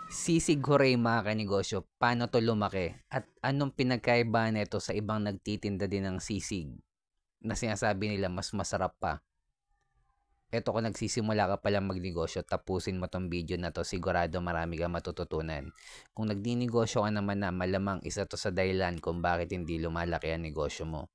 Sisig Huray mga kanegosyo, paano to lumaki? At anong pinagkaiba nito sa ibang nagtitinda din ng sisig na sinasabi nila mas masarap pa? Eto kung nagsisimula ka palang magnegosyo, tapusin mo tong video na to, sigurado marami kang matututunan. Kung nagninegosyo ka naman na, malamang isa to sa dahilan kung bakit hindi lumalaki ang negosyo mo.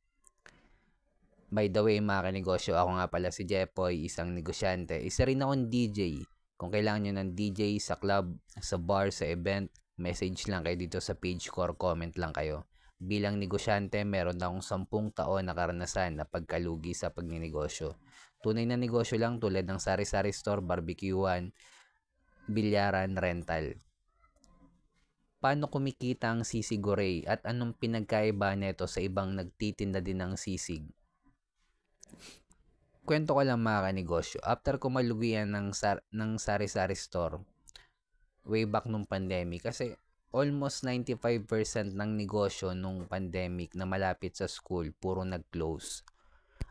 By the way mga kanegosyo, ako nga pala si Jepoy, isang negosyante. Isa rin akong DJ. Kung kailangan nyo ng DJ sa club, sa bar, sa event, message lang kayo dito sa page ko or comment lang kayo. Bilang negosyante, meron akong 10 taon na karanasan na pagkalugi sa pagninegosyo. Tunay na negosyo lang tulad ng sari-sari store, barbecuean, bilyaran, rental. Paano kumikita ang sisig Huray at anong pinagkaiba nito sa ibang nagtitinda din ng sisig? Kwento ko lang mga kanegosyo, after ko malugian ng sari-sari store, way back nung pandemic, kasi almost 95% ng negosyo nung pandemic na malapit sa school, puro nag-close.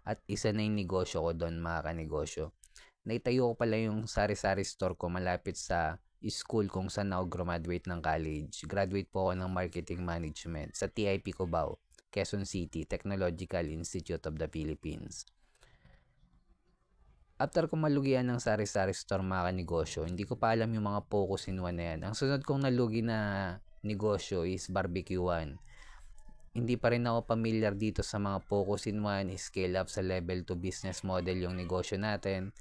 At isa na yung negosyo ko doon mga kanegosyo. Naitayo ko pala yung sari-sari store ko malapit sa school kung saan ako graduate ng college. Graduate po ako ng marketing management sa TIP Cubao, Quezon City, Technological Institute of the Philippines. After ko malugian ng sari-sari store mga kanegosyo, hindi ko pa alam yung mga focus in one na yan. Ang sunod kong nalugi na negosyo is barbecuean. Hindi pa rin ako familiar dito sa mga focus in one, scale up sa level 2 business model yung negosyo natin.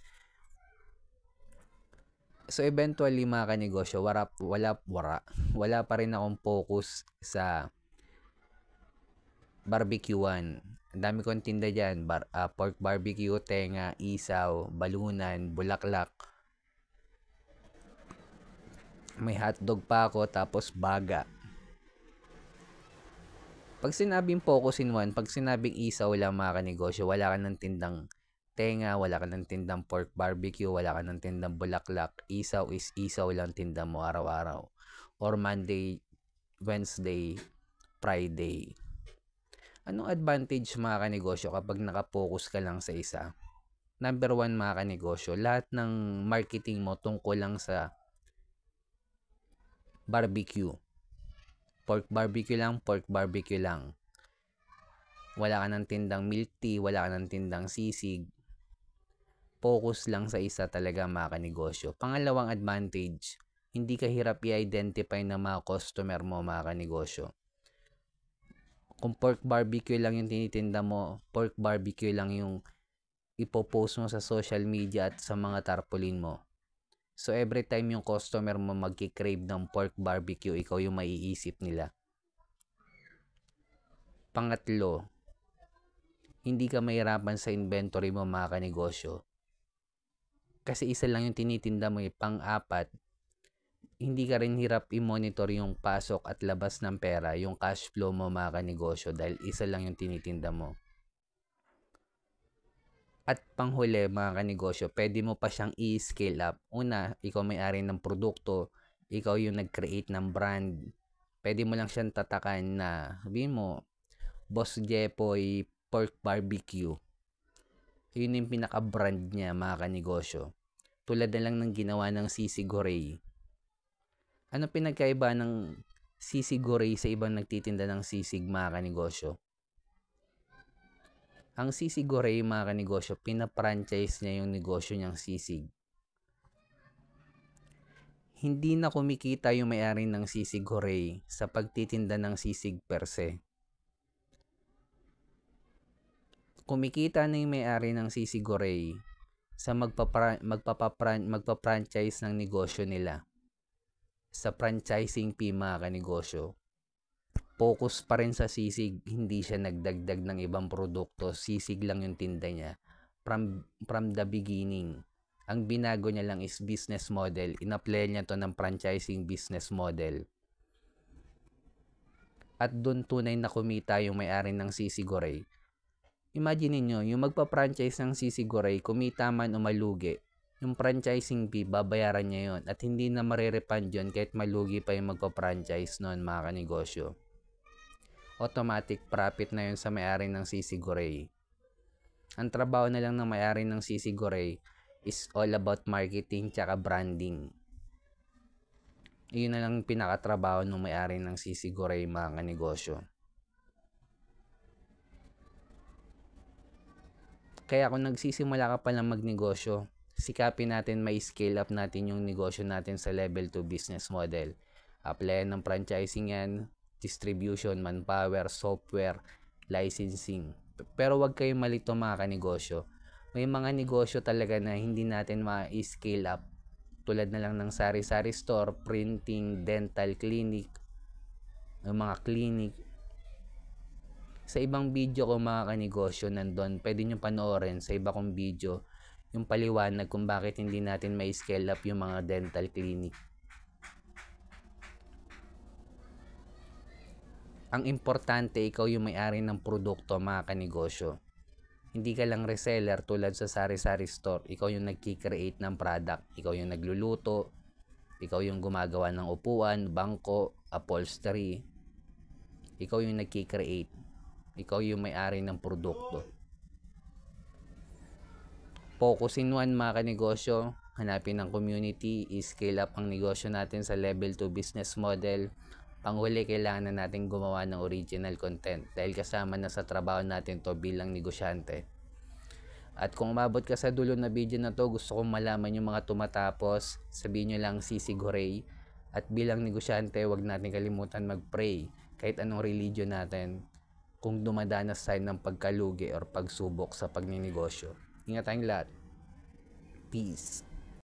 So eventually mga kanegosyo, wala pa rin akong focus sa barbecuean. Ang dami kong tinda dyan, pork barbecue, tenga, isaw, balunan, bulaklak. May hotdog pa ako, tapos baga. Pag sinabing focus in one, pag sinabing isaw lang mga kanegosyo, wala ka ng tindang tenga, wala ka ng tindang pork barbecue, wala ka ng tindang bulaklak. Isaw is isaw lang tinda mo araw-araw. Or Monday, Wednesday, Friday. Anong advantage mga kanegosyo kapag nakapokus ka lang sa isa? Number 1 mga kanegosyo, lahat ng marketing mo tungkol lang sa barbecue. Pork barbecue lang. Wala ka ng tindang milk tea, wala ka ng tindang sisig. Focus lang sa isa talaga mga kanegosyo. Pangalawang advantage, hindi ka hirap i-identify ng mga customer mo mga kanegosyo. Kung pork barbecue lang yung tinitinda mo, pork barbecue lang yung ipopost mo sa social media at sa mga tarpaulin mo. So every time yung customer mo magki-crave ng pork barbecue, ikaw yung maiisip nila. Pangatlo, hindi ka mahirapan sa inventory mo mga kanegosyo. Kasi isa lang yung tinitinda mo. Pang-apat, hindi ka rin hirap i-monitor yung pasok at labas ng pera, yung cash flow mo mga kanegosyo, dahil isa lang yung tinitinda mo. At panghuli mga kanegosyo, pwede mo pa siyang i-scale up. Una, ikaw may-ari ng produkto, ikaw yung nag-create ng brand. Pwede mo lang siyang tatakan na, sabihin mo, Boss Jepoy Pork Barbecue. Yun yung pinaka-brand niya mga kanegosyo. Tulad na lang ng ginawa ng Sisig Huray. Ano pinagkaiba ng Sisig Huray sa ibang nagtitinda ng sisig mga kanegosyo? Ang Sisig Huray mga kanegosyo, pina-franchise niya yung negosyo niyang sisig. Hindi na kumikita yung may-ari ng Sisig Huray sa pagtitinda ng sisig per se. Kumikita na yung may-ari ng Sisig Huray sa magpa-franchise ng negosyo nila. Sa franchising fee mga kanegosyo. Focus pa rin sa sisig, hindi siya nagdagdag ng ibang produkto, sisig lang yung tinda niya. From the beginning, ang binago niya lang is business model. In-apply niya to ng franchising business model. At doon tunay na kumita yung may-ari ng Sisig Huray. Imagine niyo, yung magpa-franchise ng Sisig Huray, kumita man o malugi, yung franchising fee, babayaran niya yon at hindi na marerepand yun kahit malugi pa yung magpa-franchise noon mga kanegosyo. Automatic profit na yun sa may-ari ng Sisig Huray. Ang trabaho na lang ng may-ari ng Sisig Huray is all about marketing tsaka branding. Iyon na lang pinakatrabaho ng may-ari ng Sisig Goray, mga kanegosyo. Kaya kung nagsisimula ka pa lang magnegosyo, sikapin natin may-scale up natin yung negosyo natin sa level 2 business model. Applyan ng franchising yan, distribution, manpower, software, licensing. Pero wag kayong malito, mga kanegosyo. May mga negosyo talaga na hindi natin ma-scale up. Tulad na lang ng sari-sari store, printing, dental clinic, mga clinic. Sa ibang video ko, mga kanegosyo, nandun, pwede nyo panoorin sa iba kong video yung paliwanag kung bakit hindi natin may scale up yung mga dental clinic. Ang importante, ikaw yung may-ari ng produkto, mga kanegosyo. Hindi ka lang reseller tulad sa sari-sari store. Ikaw yung nagki-create ng product. Ikaw yung nagluluto. Ikaw yung gumagawa ng upuan, bangko, upholstery. Ikaw yung nagki-create. Ikaw yung may-ari ng produkto. Focus in one, mga kanegosyo. Hanapin ng community. I-scale up ang negosyo natin sa level 2 business model. Panghuli, kailangan na natin gumawa ng original content dahil kasama na sa trabaho natin to bilang negosyante. At kung umabot ka sa dulo na video na to, gusto kong malaman yung mga tumatapos, sabihin nyo lang Sisig Goray. At bilang negosyante, wag natin kalimutan mag-pray kahit anong religion natin kung dumadanas tayo ng pagkalugi or pagsubok sa pagninegosyo. Ingat tayong lahat. Peace.